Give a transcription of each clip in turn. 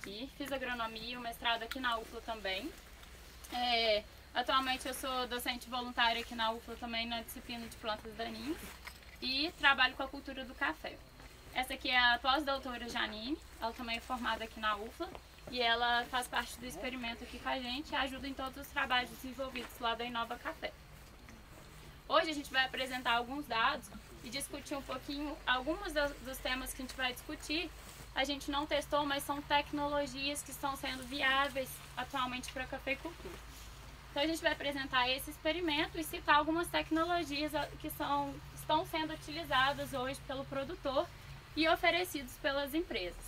aqui, fiz agronomia, o mestrado aqui na UFLA também. Atualmente eu sou docente voluntária aqui na UFLA também na disciplina de plantas daninhas e trabalho com a cultura do café. Essa aqui é a pós-doutora Janine, ela também é formada aqui na UFLA e ela faz parte do experimento aqui com a gente e ajuda em todos os trabalhos desenvolvidos lá da Inova Café. Hoje a gente vai apresentar alguns dados e discutir um pouquinho alguns dos temas que a gente vai discutir. A gente não testou, mas são tecnologias que estão sendo viáveis atualmente para a cafeicultura. Então a gente vai apresentar esse experimento e citar algumas tecnologias que estão sendo utilizadas hoje pelo produtor e oferecidos pelas empresas.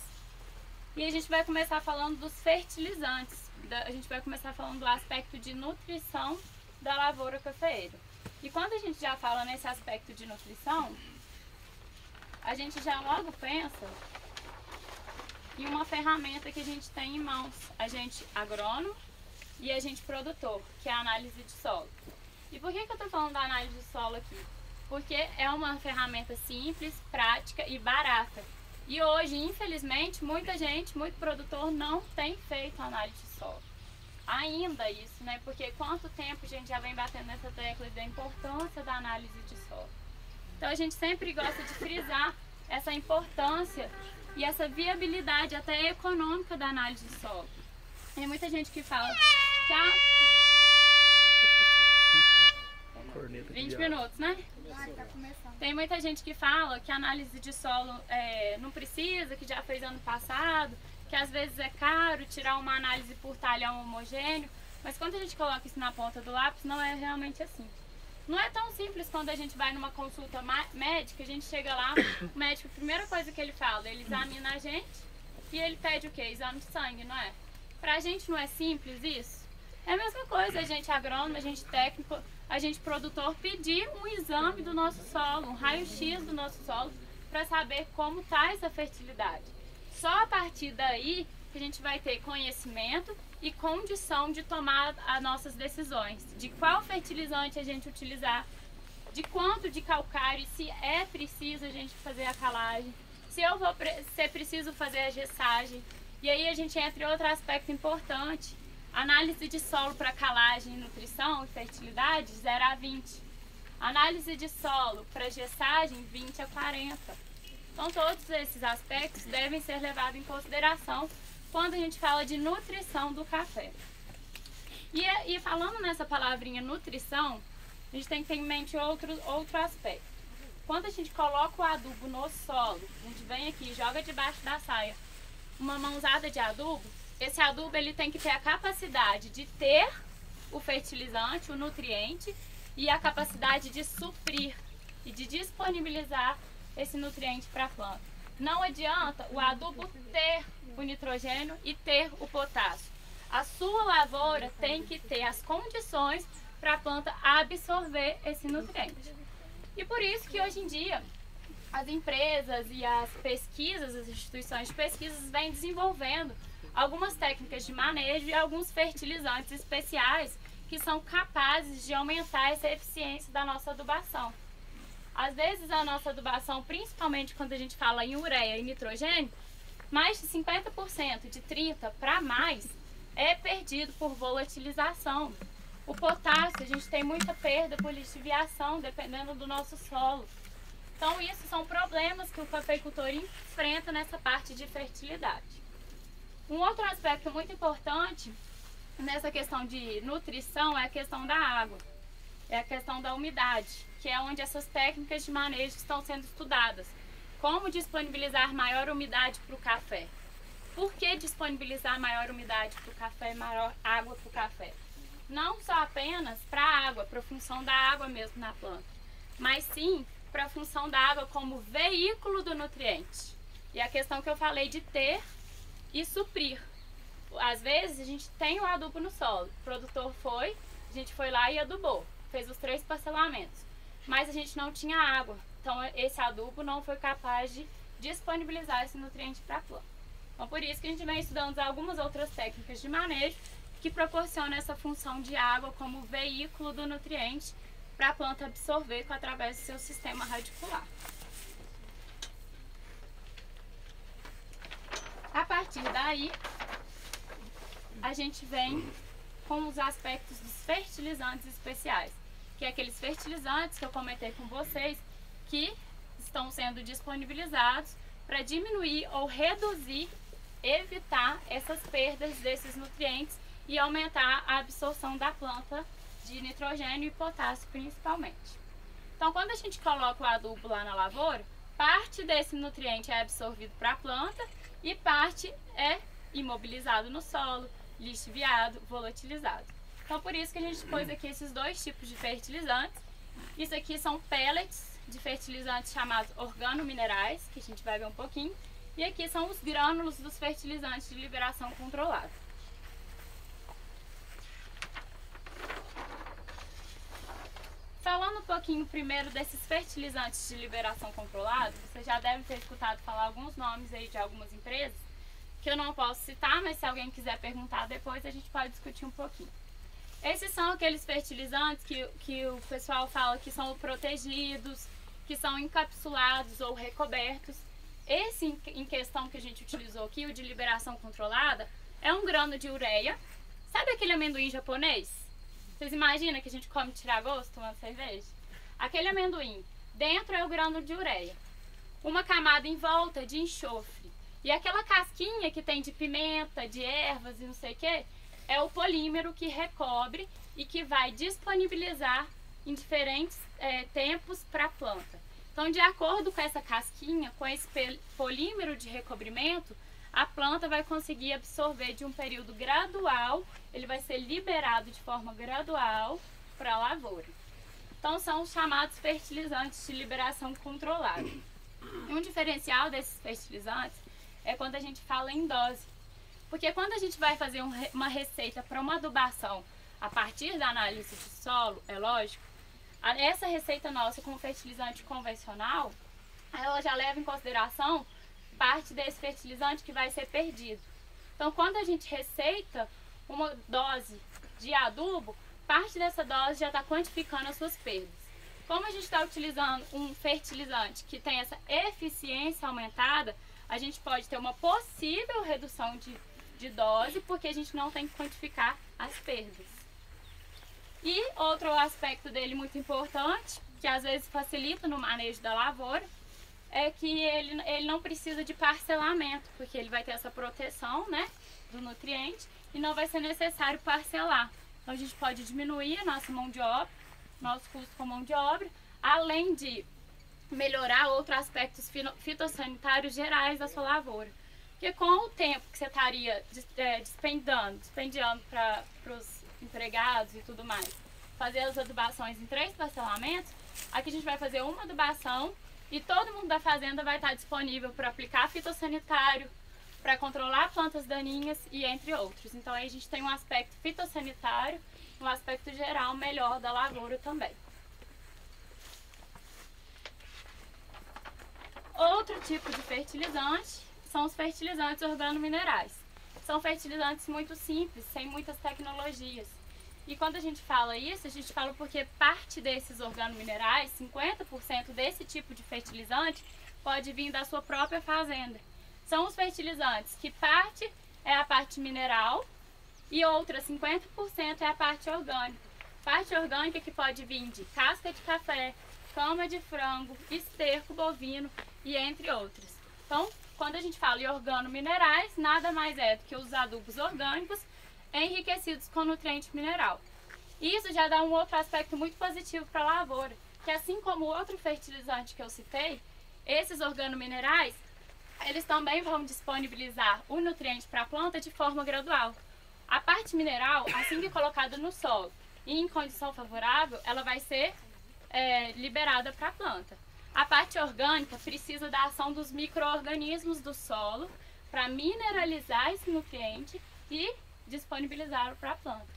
E a gente vai começar falando dos fertilizantes, a gente vai começar falando do aspecto de nutrição da lavoura cafeeira. E quando a gente já fala nesse aspecto de nutrição, a gente já logo pensa em uma ferramenta que a gente tem em mãos, a gente agrônomo e a gente produtor, que é a análise de solo. E por que eu estou falando da análise de solo aqui? Porque é uma ferramenta simples, prática e barata. E hoje, infelizmente, muito produtor não tem feito análise de solo. Ainda isso, né? Porque quanto tempo a gente já vem batendo nessa tecla da importância da análise de solo. Então a gente sempre gosta de frisar essa importância e essa viabilidade até econômica da análise de solo. Tem muita gente que fala que a... 20 minutos, né? Tem muita gente que fala que a análise de solo não precisa, que já fez ano passado, que às vezes é caro tirar uma análise por talhão homogêneo, mas quando a gente coloca isso na ponta do lápis, não é realmente assim. Não é tão simples quando a gente vai numa consulta médica, a gente chega lá, o médico, a primeira coisa que ele fala, ele examina a gente e ele pede o quê? Exame de sangue, não é? Pra gente não é simples isso? É a mesma coisa, a gente agrônomo, a gente técnico, a gente produtor pedir um exame do nosso solo, um raio-x do nosso solo, para saber como está essa fertilidade. Só a partir daí que a gente vai ter conhecimento e condição de tomar as nossas decisões, de qual fertilizante a gente utilizar, de quanto de calcário, se é preciso a gente fazer a calagem, se é preciso fazer a gessagem. E aí a gente entra em outro aspecto importante, análise de solo para calagem, nutrição e fertilidade, 0 a 20. Análise de solo para gessagem, 20 a 40. Então todos esses aspectos devem ser levados em consideração quando a gente fala de nutrição do café. E falando nessa palavrinha nutrição, a gente tem que ter em mente outro aspecto. Quando a gente coloca o adubo no solo, a gente vem aqui e joga debaixo da saia uma mãozada de adubo, esse adubo ele tem que ter a capacidade de ter o fertilizante, o nutriente, e a capacidade de suprir e de disponibilizar esse nutriente para a planta. Não adianta o adubo ter o nitrogênio e ter o potássio. A sua lavoura tem que ter as condições para a planta absorver esse nutriente. E por isso que hoje em dia as empresas e as pesquisas, as instituições de pesquisas vêm desenvolvendo algumas técnicas de manejo e alguns fertilizantes especiais que são capazes de aumentar essa eficiência da nossa adubação. Às vezes a nossa adubação, principalmente quando a gente fala em ureia e nitrogênio, mais de 50%, de 30% para mais, é perdido por volatilização. O potássio, a gente tem muita perda por lixiviação, dependendo do nosso solo. Então isso são problemas que o cafeicultor enfrenta nessa parte de fertilidade. Um outro aspecto muito importante nessa questão de nutrição é a questão da água, é a questão da umidade, que é onde essas técnicas de manejo estão sendo estudadas. Como disponibilizar maior umidade para o café? Por que disponibilizar maior umidade para o café e maior água para o café? Não só apenas para a água, para a função da água mesmo na planta, mas sim para a função da água como veículo do nutriente. E a questão que eu falei de ter e suprir. Às vezes a gente tem o adubo no solo, o produtor a gente foi lá e adubou, fez os 3 parcelamentos, mas a gente não tinha água, então esse adubo não foi capaz de disponibilizar esse nutriente para a planta. Então por isso que a gente vem estudando algumas outras técnicas de manejo que proporcionam essa função de água como veículo do nutriente para a planta absorver através do seu sistema radicular. A partir daí, a gente vem com os aspectos dos fertilizantes especiais, que é aqueles fertilizantes que eu comentei com vocês, que estão sendo disponibilizados para diminuir ou reduzir, evitar essas perdas desses nutrientes e aumentar a absorção da planta de nitrogênio e potássio principalmente. Então, quando a gente coloca o adubo lá na lavoura, parte desse nutriente é absorvido para a planta e parte é imobilizado no solo, lixiviado, volatilizado. Então, por isso que a gente pôs aqui esses dois tipos de fertilizantes. Isso aqui são pellets de fertilizantes chamados organominerais, que a gente vai ver um pouquinho. E aqui são os grânulos dos fertilizantes de liberação controlada. Falando um pouquinho primeiro desses fertilizantes de liberação controlada, você já deve ter escutado falar alguns nomes aí de algumas empresas, que eu não posso citar, mas se alguém quiser perguntar depois, a gente pode discutir um pouquinho. Esses são aqueles fertilizantes que o pessoal fala que são protegidos, que são encapsulados ou recobertos. Esse em questão que a gente utilizou aqui, o de liberação controlada, é um grano de ureia. Sabe aquele amendoim japonês? Vocês imaginam que a gente come tiragosto tomando cerveja? Aquele amendoim, dentro é o grano de ureia. Uma camada em volta de enxofre. E aquela casquinha que tem de pimenta, de ervas e não sei o que, é o polímero que recobre e que vai disponibilizar em diferentes tempos para a planta. Então, de acordo com essa casquinha, com esse polímero de recobrimento, a planta vai conseguir absorver de um período gradual, ele vai ser liberado de forma gradual para a lavoura. Então, são os chamados fertilizantes de liberação controlada. E um diferencial desses fertilizantes é quando a gente fala em dose. Porque quando a gente vai fazer uma receita para uma adubação a partir da análise de solo, é lógico, essa receita nossa com fertilizante convencional, ela já leva em consideração parte desse fertilizante que vai ser perdido. Então, quando a gente receita uma dose de adubo, parte dessa dose já está quantificando as suas perdas. Como a gente está utilizando um fertilizante que tem essa eficiência aumentada, a gente pode ter uma possível redução de dose, porque a gente não tem que quantificar as perdas. E outro aspecto dele muito importante, que às vezes facilita no manejo da lavoura, é que ele não precisa de parcelamento, porque ele vai ter essa proteção, né, do nutriente e não vai ser necessário parcelar. Então a gente pode diminuir a nossa mão de obra, nosso custo com mão de obra, além de melhorar outros aspectos fitossanitários gerais da sua lavoura. Porque com o tempo que você estaria dispendiando para os empregados e tudo mais, fazer as adubações em 3 parcelamentos, aqui a gente vai fazer uma adubação e todo mundo da fazenda vai estar disponível para aplicar fitossanitário, para controlar plantas daninhas e entre outros. Então aí a gente tem um aspecto fitossanitário, um aspecto geral melhor da lavoura também. Outro tipo de fertilizante são os fertilizantes organominerais. São fertilizantes muito simples, sem muitas tecnologias. E quando a gente fala isso, a gente fala porque parte desses organominerais, 50% desse tipo de fertilizante, pode vir da sua própria fazenda. São os fertilizantes que parte é a parte mineral e outra 50% é a parte orgânica. Parte orgânica que pode vir de casca de café, cama de frango, esterco bovino e entre outros. Então, quando a gente fala em organominerais, nada mais é do que os adubos orgânicos enriquecidos com nutriente mineral. Isso já dá um outro aspecto muito positivo para a lavoura, que assim como o outro fertilizante que eu citei, esses organominerais, eles também vão disponibilizar o nutriente para a planta de forma gradual. A parte mineral, assim que colocada no solo e em condição favorável, ela vai ser liberada para a planta. A parte orgânica precisa da ação dos micro-organismos do solo para mineralizar esse nutriente e disponibilizá-lo para a planta.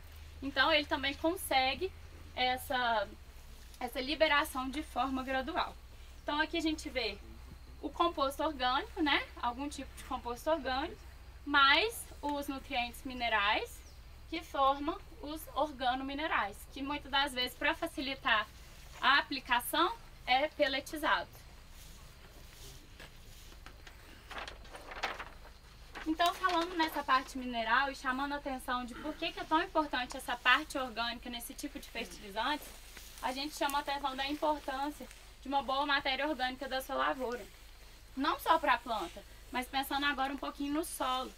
Então ele também consegue essa liberação de forma gradual. Então aqui a gente vê o composto orgânico, né? Algum tipo de composto orgânico, mais os nutrientes minerais que formam os organominerais, que muitas das vezes, para facilitar a aplicação, é peletizado. Então, falando nessa parte mineral e chamando a atenção de por que é tão importante essa parte orgânica nesse tipo de fertilizantes, a gente chama a atenção da importância de uma boa matéria orgânica da sua lavoura. Não só para a planta, mas pensando agora um pouquinho no solo.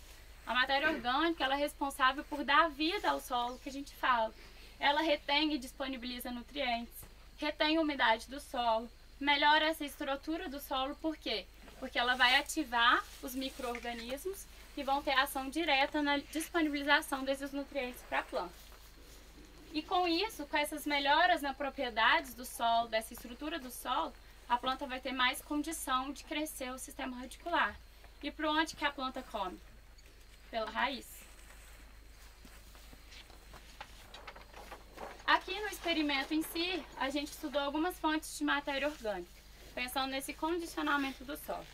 A matéria orgânica ela é responsável por dar vida ao solo, que a gente fala. Ela retém e disponibiliza nutrientes, retém a umidade do solo, melhora essa estrutura do solo, por quê? Porque ela vai ativar os micro-organismos que vão ter ação direta na disponibilização desses nutrientes para a planta. E com isso, com essas melhoras nas propriedades do solo, dessa estrutura do solo, a planta vai ter mais condição de crescer o sistema radicular. E por onde que a planta come? Pela raiz. Aqui no experimento em si, a gente estudou algumas fontes de matéria orgânica, pensando nesse condicionamento do solo.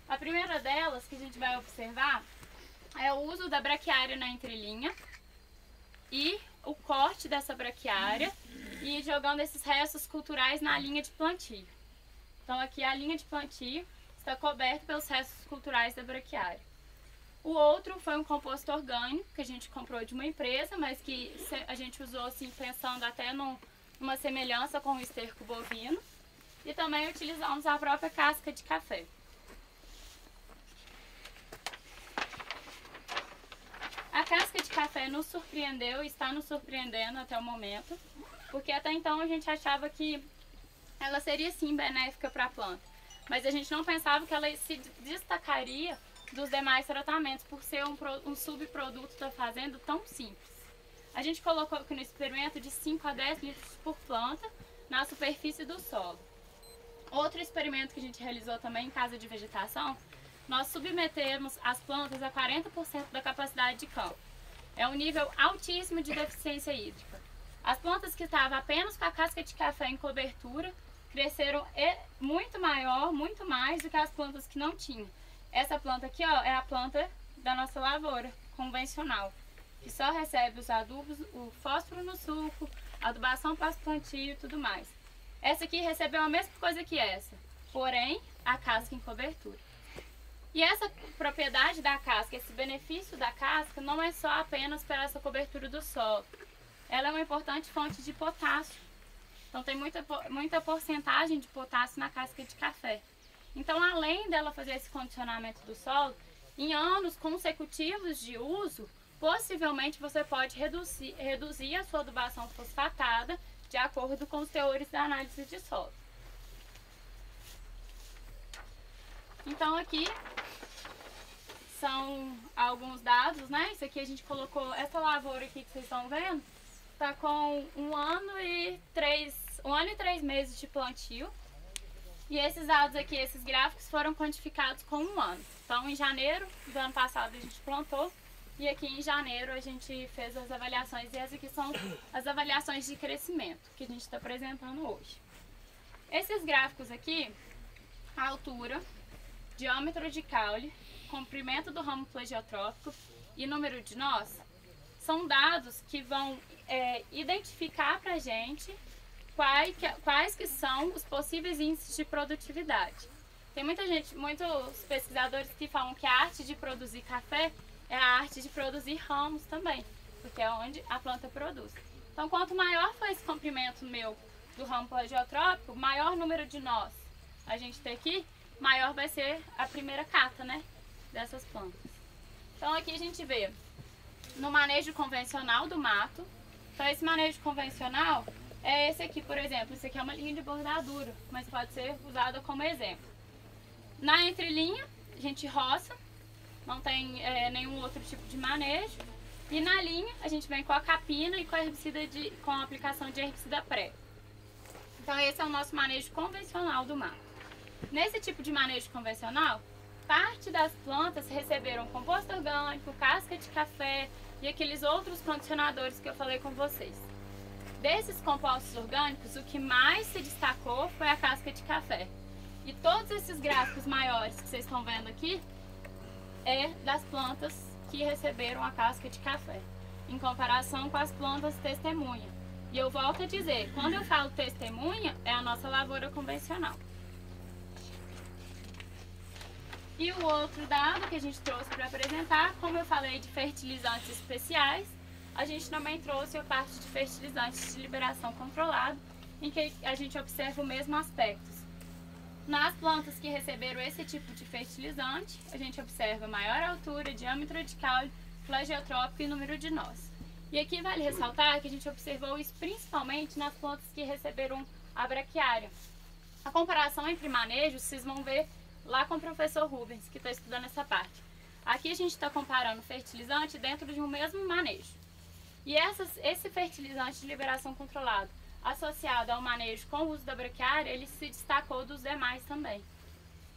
A primeira delas, que a gente vai observar, é o uso da braquiária na entrelinha e o corte dessa braquiária e jogando esses restos culturais na linha de plantio. Então aqui a linha de plantio está coberta pelos restos culturais da braquiária. O outro foi um composto orgânico que a gente comprou de uma empresa, mas que a gente usou assim pensando até numa semelhança com o esterco bovino. E também utilizamos a própria casca de café. A casca de café nos surpreendeu e está nos surpreendendo até o momento, porque até então a gente achava que ela seria sim benéfica para a planta, mas a gente não pensava que ela se destacaria dos demais tratamentos por ser um subproduto da fazenda tão simples. A gente colocou aqui no experimento de 5 a 10 litros por planta na superfície do solo. Outro experimento que a gente realizou também em casa de vegetação, nós submetemos as plantas a 40% da capacidade de campo. É um nível altíssimo de deficiência hídrica. As plantas que estavam apenas com a casca de café em cobertura cresceram muito mais do que as plantas que não tinham. Essa planta aqui, ó, é a planta da nossa lavoura convencional, que só recebe os adubos, o fósforo no suco, adubação pós-plantio e tudo mais. Essa aqui recebeu a mesma coisa que essa, porém a casca em cobertura. E essa propriedade da casca, esse benefício da casca, não é só apenas pela essa cobertura do solo. Ela é uma importante fonte de potássio. Então tem muita porcentagem de potássio na casca de café. Então, além dela fazer esse condicionamento do solo, em anos consecutivos de uso, possivelmente você pode reduzir a sua adubação fosfatada de acordo com os teores da análise de solo. Então aqui são alguns dados, né? Isso aqui a gente colocou, essa lavoura aqui que vocês estão vendo, está com 1 ano e 3 meses de plantio. E esses dados aqui, esses gráficos foram quantificados com 1 ano. Então em janeiro do ano passado a gente plantou e aqui em janeiro a gente fez as avaliações. E essas aqui são as avaliações de crescimento que a gente está apresentando hoje. Esses gráficos aqui, a altura, diâmetro de caule, comprimento do ramo plagiotrópico e número de nós, são dados que vão identificar para a gente quais que são os possíveis índices de produtividade. Tem muitos pesquisadores que falam que a arte de produzir café é a arte de produzir ramos também, porque é onde a planta produz. Então, quanto maior for esse comprimento meu do ramo plagiotrópico, maior número de nós a gente tem aqui, maior vai ser a primeira cata, né, dessas plantas. Então aqui a gente vê no manejo convencional do mato. Então esse manejo convencional é esse aqui, por exemplo. Esse aqui é uma linha de bordadura, mas pode ser usada como exemplo. Na entrelinha a gente roça, não tem nenhum outro tipo de manejo. E na linha a gente vem com a capina e com a aplicação de herbicida pré. Então esse é o nosso manejo convencional do mato. Nesse tipo de manejo convencional, parte das plantas receberam composto orgânico, casca de café e aqueles outros condicionadores que eu falei com vocês. Desses compostos orgânicos, o que mais se destacou foi a casca de café. E todos esses gráficos maiores que vocês estão vendo aqui é das plantas que receberam a casca de café, em comparação com as plantas testemunha. E eu volto a dizer, quando eu falo testemunha, é a nossa lavoura convencional. E o outro dado que a gente trouxe para apresentar, como eu falei de fertilizantes especiais, a gente também trouxe a parte de fertilizantes de liberação controlada, em que a gente observa o mesmo aspecto. Nas plantas que receberam esse tipo de fertilizante, a gente observa maior altura, diâmetro de caule, flageotrópico e número de nós. E aqui vale ressaltar que a gente observou isso principalmente nas plantas que receberam a braquiária. A comparação entre manejos, vocês vão ver lá com o professor Rubens, que está estudando essa parte. Aqui a gente está comparando fertilizante dentro de um mesmo manejo. E esse fertilizante de liberação controlada, associado ao manejo com o uso da braquiária, ele se destacou dos demais também.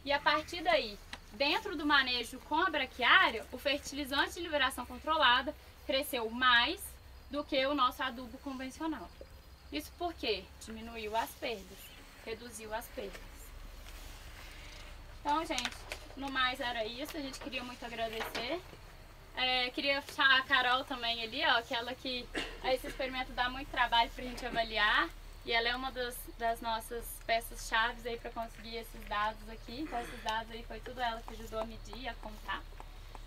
E a partir daí, dentro do manejo com a braquiária, o fertilizante de liberação controlada cresceu mais do que o nosso adubo convencional. Isso porque diminuiu as perdas, reduziu as perdas. Então, gente, no mais era isso. A gente queria muito agradecer. Queria chamar a Carol também ali, ó, aquela que esse experimento dá muito trabalho pra gente avaliar. E ela é uma das nossas peças-chave aí para conseguir esses dados aqui. Então esses dados aí foi tudo ela que ajudou a medir, a contar.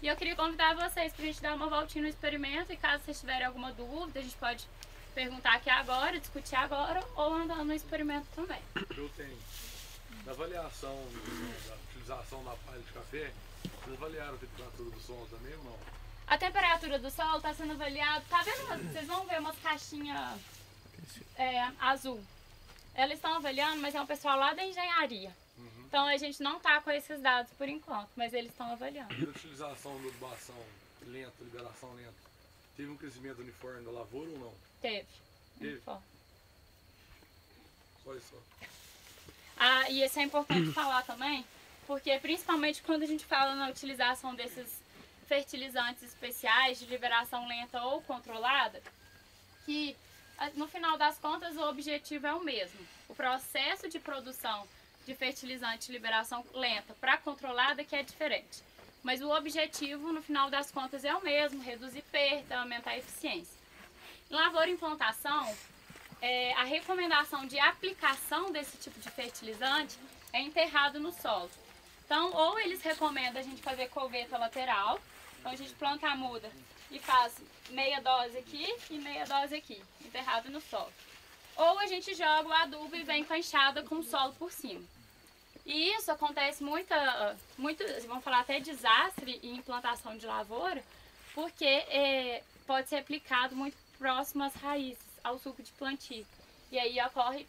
E eu queria convidar vocês para a gente dar uma voltinha no experimento e caso vocês tiverem alguma dúvida, a gente pode perguntar aqui agora, discutir agora ou andando no experimento também. Eu tenho. Na avaliação da utilização da palha de café, vocês avaliaram a temperatura do solo também ou não? A temperatura do solo está sendo avaliada, tá vendo? Vocês vão ver umas caixinhas azul. Elas estão avaliando, mas é um pessoal lá da engenharia. Então a gente não está com esses dados por enquanto, mas eles estão avaliando. E a utilização da adubação lenta, liberação lenta, teve um crescimento uniforme da lavoura ou não? Teve. Uniforme. Só isso. E isso é importante falar também, porque principalmente quando a gente fala na utilização desses fertilizantes especiais de liberação lenta ou controlada, que no final das contas o objetivo é o mesmo. O processo de produção de fertilizante de liberação lenta para controlada que é diferente. Mas o objetivo no final das contas é o mesmo, reduzir perda, aumentar a eficiência. Em lavoura e implantação, a recomendação de aplicação desse tipo de fertilizante é enterrado no solo. Então, ou eles recomendam a gente fazer colheita lateral, então a gente planta a muda e faz meia dose aqui e meia dose aqui, enterrado no solo. Ou a gente joga o adubo e vem com a enxada com o solo por cima. E isso acontece muito, vamos falar até desastre em implantação de lavoura, porque pode ser aplicado muito próximo às raízes, ao suco de plantio. E aí ocorre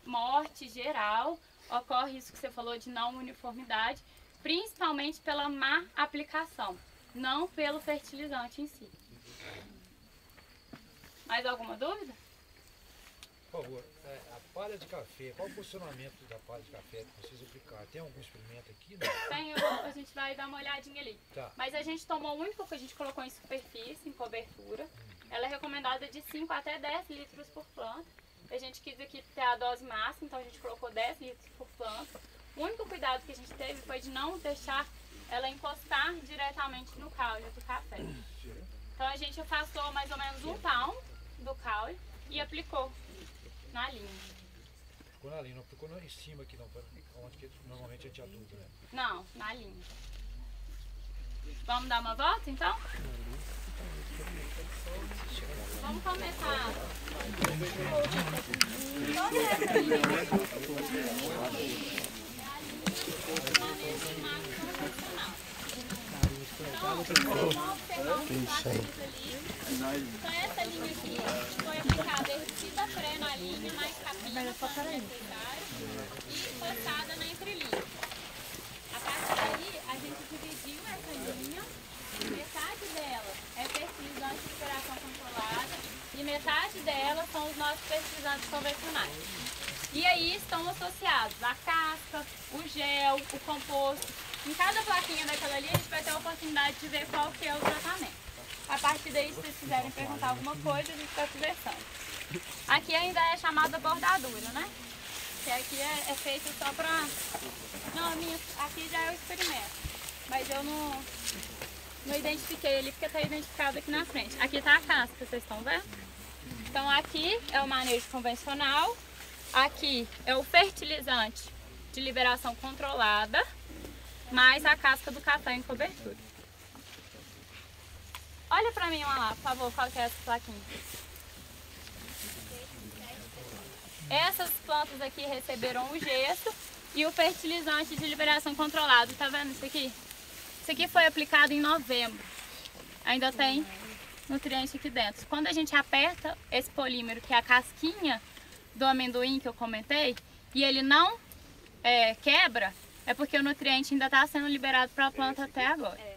morte geral, ocorre isso que você falou de não uniformidade, principalmente pela má aplicação, não pelo fertilizante em si. Mais alguma dúvida? Por favor, a palha de café, qual o posicionamento da palha de café que vocês aplicaram? Tem algum experimento aqui? Não? Tem, a gente vai dar uma olhadinha ali. Tá. Mas a gente tomou o único que a gente colocou em superfície, em cobertura. Ela é recomendada de 5 até 10 litros por planta. A gente quis aqui ter a dose máxima, então a gente colocou 10 litros por planta. O único cuidado que a gente teve foi de não deixar ela encostar diretamente no caule do café. Então a gente afastou mais ou menos 1 palmo do caule e aplicou na linha. Ficou na linha, não ficou em cima aqui não, onde que normalmente a gente aduba, né? Não, na linha. Vamos dar uma volta então? Vamos começar. Toda essa linha então essa linha aqui foi aplicada herbicida pré na linha, mais capina necessário e passada na entrelinha. A partir daí a gente dividiu essa linha, metade dela é fertilizante de liberação controlada e metade dela são os nossos fertilizantes convencionais. E aí estão associados a casca, o gel, o composto. Em cada plaquinha daquela ali a gente vai ter a oportunidade de ver qual que é o tratamento. A partir daí, se vocês quiserem perguntar alguma coisa, a gente está conversando. Aqui ainda é chamada bordadura, né? Que aqui é feito só pra... Não, aqui já é o experimento. Mas eu não identifiquei ali porque está identificado aqui na frente. Aqui está a casca, vocês estão vendo? Então aqui é o manejo convencional. Aqui é o fertilizante de liberação controlada. mais a casca do café em cobertura. Olha pra mim lá, por favor, qual que é essa plaquinha? Essas plantas aqui receberam o gesso e o fertilizante de liberação controlada. Tá vendo isso aqui? Isso aqui foi aplicado em novembro. Ainda tem nutriente aqui dentro. Quando a gente aperta esse polímero, que é a casquinha do amendoim que eu comentei, e ele não quebra, é porque o nutriente ainda está sendo liberado para a planta até agora.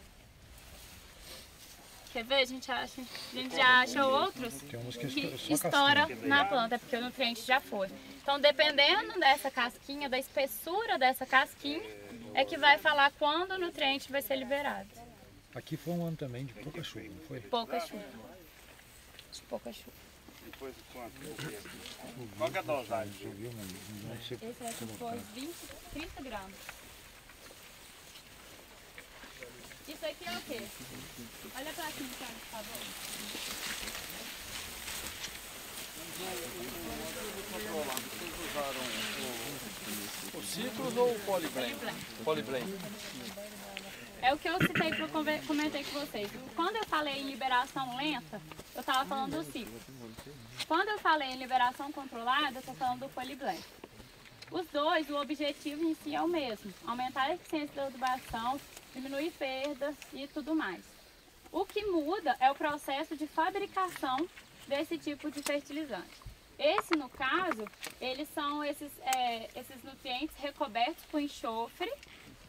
Quer ver? A gente já achou outros que estoura na planta, é porque o nutriente já foi. Então, dependendo dessa casquinha, da espessura dessa casquinha, é que vai falar quando o nutriente vai ser liberado. Aqui foi um ano também de pouca chuva, não foi? Pouca chuva. De pouca chuva. Depois quanto? Qual que é a dosagem? Esse aqui foi 30 gramas. Isso aqui é o quê? Olha pra cima, por favor. Vocês usaram o Citrus ou o Polyblend? Polyblend. É o que eu citei, que eu comentei com vocês. Quando eu falei em liberação lenta, eu estava falando do ciclo. Quando eu falei em liberação controlada, eu estou falando do Polyblend. Os dois, o objetivo em si é o mesmo. Aumentar a eficiência da adubação, diminuir perdas e tudo mais. O que muda é o processo de fabricação desse tipo de fertilizante. Esse, no caso, eles são esses nutrientes recobertos com enxofre,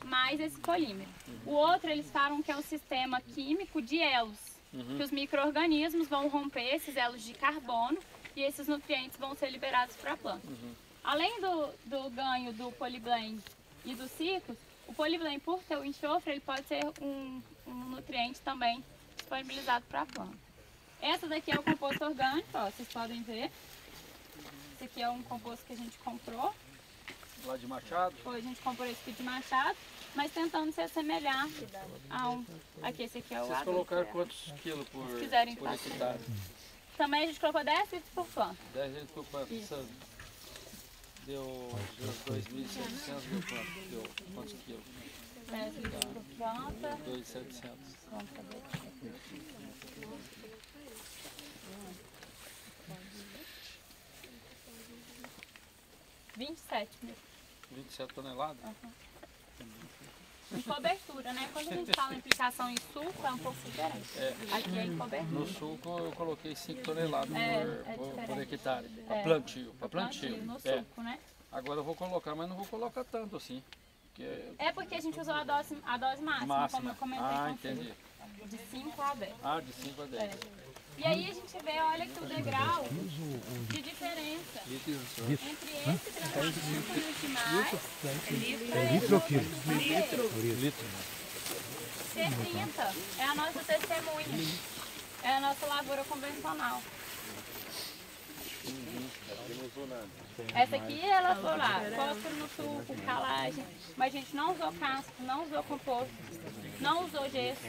mais esse polímero. O outro, eles falam que é um sistema químico de elos, que os micro-organismos vão romper esses elos de carbono e esses nutrientes vão ser liberados para a planta. Além do ganho do Polyblend e do Citrus, o Polyblend, por ter o enxofre, ele pode ser um nutriente também disponibilizado para a planta. Essa daqui é o composto orgânico, ó, vocês podem ver. Esse aqui é um composto que a gente comprou. Lá de Machado? Foi, a gente comprou esse aqui de Machado, mas tentando se assemelhar a um. Aqui, esse aqui é o Vocês colocaram quantos quilos por hectare? Também a gente colocou 10 litros por planta. 10 litros por planta. Deu 2.700, deu quanto? Deu quantos quilos? 10 litros por planta. 2.700. Vamos fazer. 27 mil. 27 toneladas? Em cobertura, né? Quando a gente fala em aplicação em suco, é um pouco diferente. Aqui é em cobertura. No suco eu coloquei 5 toneladas por hectare. Para plantio. No suco, né? Agora eu vou colocar, mas não vou colocar tanto assim. É porque a gente usou a dose máxima, como eu comentei com você. Entendi. De 5 a 10. De 5 a 10. E aí a gente vê, olha que o degrau de diferença entre esse tratado mais litro ou quilo? Litro. 70 é a nossa testemunha, é a nossa lavoura convencional. Essa aqui ela foi lá, fósforo no suco, calagem, mas a gente não usou casco, não usou composto, não usou gesso.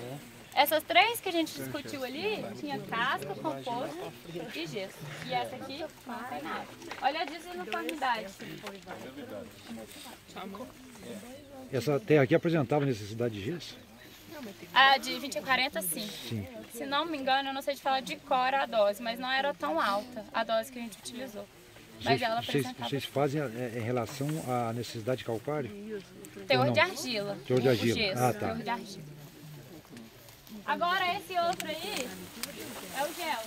Essas três que a gente discutiu ali, tinha casca, composto e gesso. E essa aqui não tem nada. Olha a desuniformidade. Essa terra aqui apresentava necessidade de gesso? A de 20 a 40, sim. Se não me engano, eu não sei te falar de cor a dose, mas não era tão alta a dose que a gente utilizou. Mas ela apresentava. Vocês fazem em relação à necessidade calcária? Teor de argila. Teor de argila. Gesso, teor de argila. Agora esse outro aí é o gel.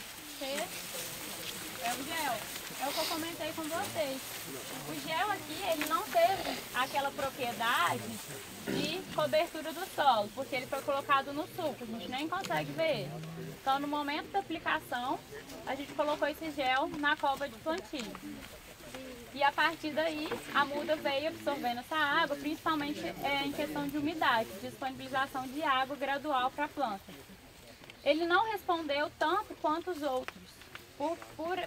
É o gel. É o que eu comentei com vocês. O gel aqui, ele não teve aquela propriedade de cobertura do solo, porque ele foi colocado no suco, a gente nem consegue ver ele. Então, no momento da aplicação, a gente colocou esse gel na cova de plantio. E a partir daí, a muda veio absorvendo essa água, principalmente em questão de umidade, disponibilização de água gradual para a planta. Ele não respondeu tanto quanto os outros,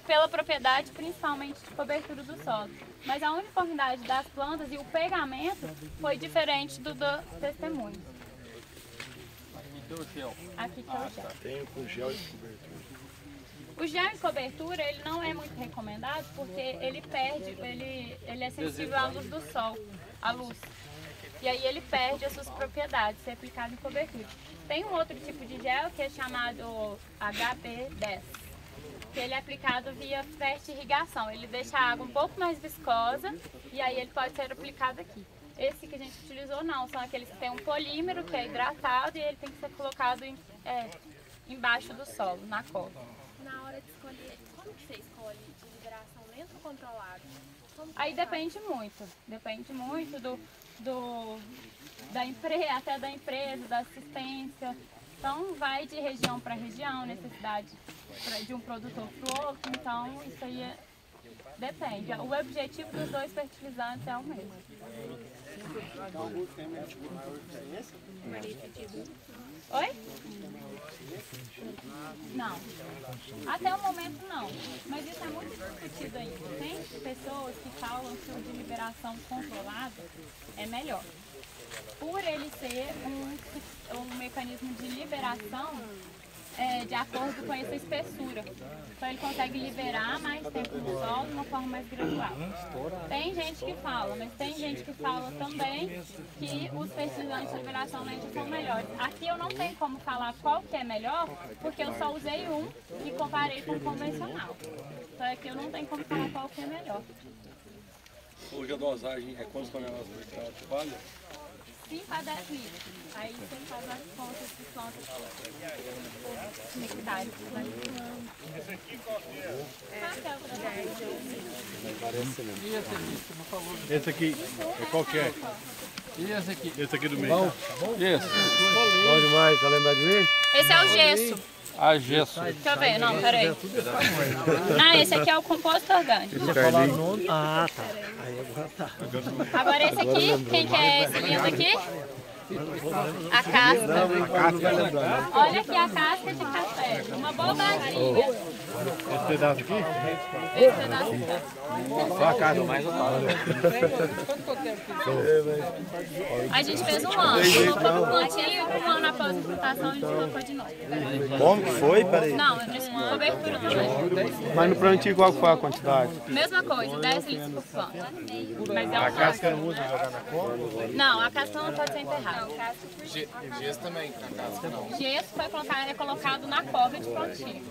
pela propriedade principalmente de cobertura do solo. Mas a uniformidade das plantas e o pegamento foi diferente do testemunho. Aqui que é o gel. Tem com gel e cobertura. O gel de cobertura, ele não é muito recomendado porque ele perde, ele é sensível à luz do sol, à luz. E e aí ele perde as suas propriedades se aplicado em cobertura. Tem um outro tipo de gel que é chamado HB10, que ele é aplicado via fertirrigação. Ele deixa a água um pouco mais viscosa e aí ele pode ser aplicado aqui. Esse que a gente utilizou não, são aqueles que tem um polímero que é hidratado e ele tem que ser colocado embaixo do solo, na cova. Na hora de escolher, como que você escolhe de liberação lenta ou controlada? Aí depende muito até da empresa, da assistência. Então vai de região para região, necessidade de um produtor para o outro, então isso aí depende. O objetivo dos dois fertilizantes é o mesmo. Oi? Não. Até o momento não. Mas isso é muito discutido ainda. Tem pessoas que falam que o de liberação controlada é melhor. Por ele ser um mecanismo de liberação de acordo com essa espessura. Então ele consegue liberar mais tempo no solo de uma forma mais gradual. Tem gente que fala, mas tem gente que fala também que os fertilizantes de liberação lenta são melhores. Aqui eu não tenho como falar qual que é melhor, porque eu só usei um e comparei com o convencional. Então aqui eu não tenho como falar qual que é melhor. Hoje a dosagem é quantas toneladas por hectare de palha? 5 a 10 litros. Aí você faz as contas de plantas nectárias. Esse aqui qual que é? Esse aqui é qual que é? E esse aqui? Esse aqui do meio. Bom? Isso. Bom demais, tá lembrado de mim? Esse é o gesso. A gesso. Deixa eu ver, não, peraí. Não, esse aqui é o composto orgânico. Ah, tá. Aí agora tá. Agora esse aqui, quem que é esse lindo aqui? A casca. Olha aqui a casca de café. Uma bobaginha. Esse pedaço aqui? Esse pedaço. Só a casca. Mais A gente fez um ano, colocou no plantinho, um ano após a plantação a gente colocou de novo. Como que foi? Peraí. Não, de cobertura também. Mas no plantio qual foi a quantidade? Mesma coisa, 10 litros por planta. Mas é A um casca não usa jogar na cova? Não, a casca não pode ser enterrada. Gesso também, a casca não. Gesso é colocado na cova de plantio.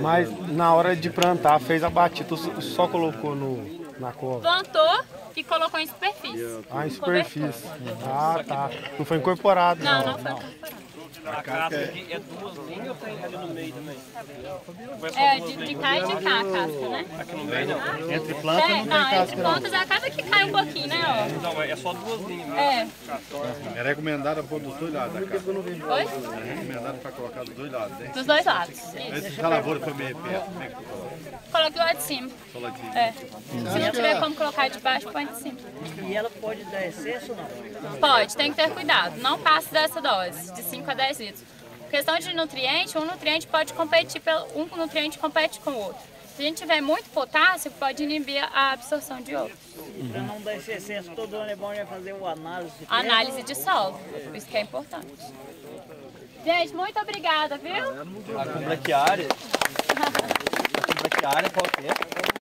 Mas na hora de plantar, fez a batida, só colocou na cova? Plantou e colocou em superfície. Ah, em superfície. Ah, tá. Não foi incorporado. Não, não foi incorporado. A casca aqui É duas linhas ou tem ali no meio também? É, de cá e de cá a casca, né? Aqui no meio não? entre plantas não tem Não, entre casca não. plantas é a cada que cai um pouquinho, né? Ó. Não, é só duas linhas mesmo. É. É recomendado pôr dos dois lados da casca. Oi? É recomendado para colocar dos dois lados, né? Dos dois lados. Esse se a lavoura for meio perto, como é que tu coloca? Coloque do lado de cima. Só lá de cima. É. Se não tiver como colocar de baixo, põe de cima. E ela pode dar excesso ou não? Pode, tem que ter cuidado. Não passe dessa dose, de 5 a 10 litros. Questão de nutriente, um nutriente pode competir, um nutriente compete com o outro. Se a gente tiver muito potássio, pode inibir a absorção de outros. Para não dar esse excesso, todo ano é bom já fazer o análise. Análise de solo, isso que é importante. Gente, muito obrigada, viu? A complequiária. A complequiária qual que é?